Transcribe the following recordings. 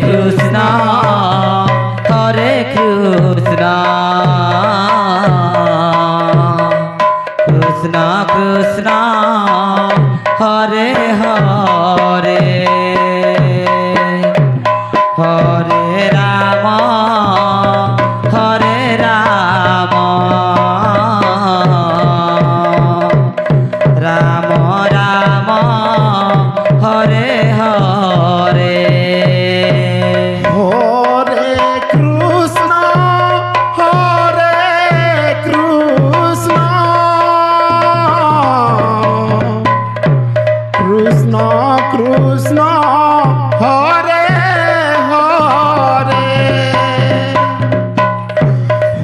Krishna Krishna Krishna Hare Hare Hare Ram Hare Ram Ram Ram Hare Hare Hare Krishna Krishna Krishna Hare Hare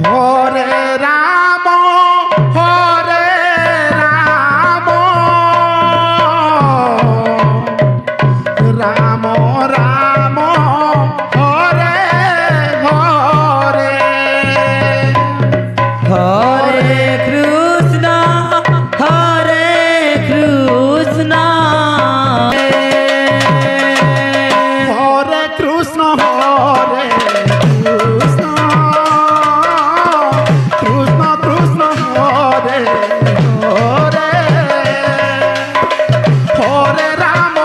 Hare Ram Ram Ram Hare Hare Hare Krishna Hare Krishna Hare Krishna Krishna Krishna Hare Hare Hare Ram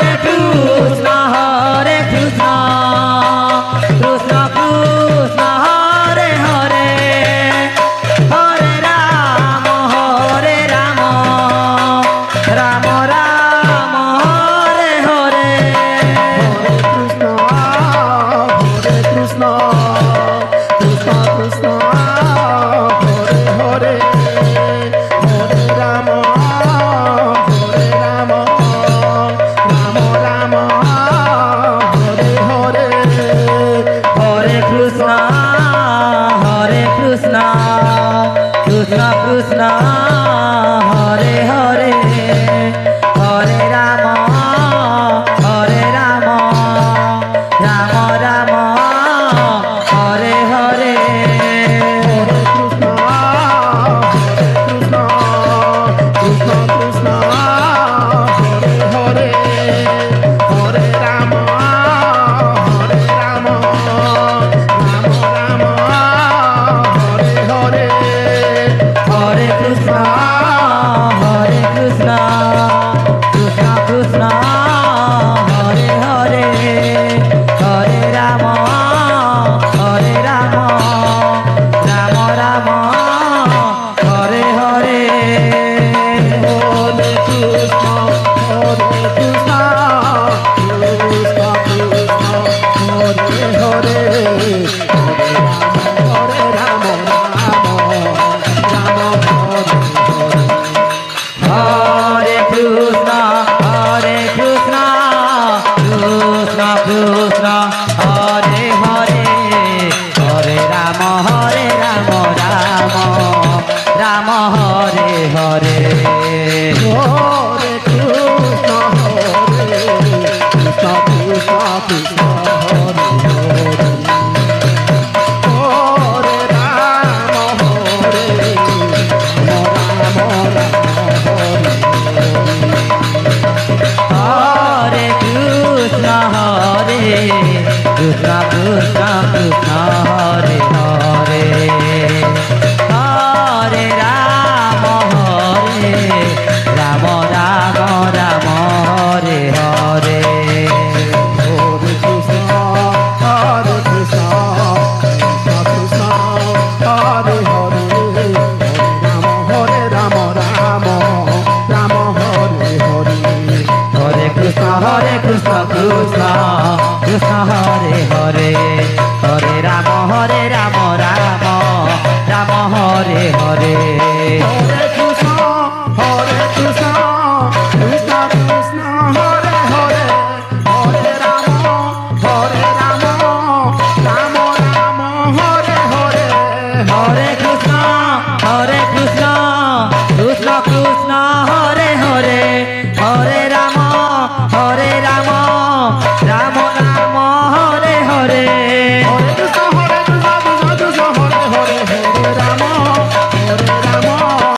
Krishna Hare Krishna Krishna Krishna Hare Hare Hare Rama Hare Rama Rama Rama Hare Hare Krishna Krishna Krishna Hare Hare Hare Rama Hare Rama Rama Rama Hare Hare Hare Krishna Hare Krishna Krishna Krishna Hare Hare Hare Rama Hare Rama Rama Rama Hare Hare Krishna Krishna Hare Hare Hare Rama Hare Rama Rama Rama Hare Hare Hare Krishna Hare Krishna Krishna Krishna Hare Hare Hare Rama Hare Rama Rama Rama Hare Hare Hare Krishna Hare Krishna Krishna Krishna Hare Hare Hare Rama Rama Rama Hare Hare Krishna Hare Krishna Krishna Krishna Hare Hare Hare Rama Hare Rama Rama Rama Hare Hare Hare Krishna Hare Krishna Krishna Krishna Hare Hare Hare Rama Hare Rama Rama Hare Hare Krishna Hare Krishna Krishna Krishna Hare Hare Hare Rama Hare Rama Rama Rama Hare Hare Hare Krishna Hare Krishna Krishna Krishna Hare Hare Hare Rama Rama Rama Hare Hare Hare Krishna Krishna Krishna Hare Hare Hare Rama Rama Rama Rama Hare Hare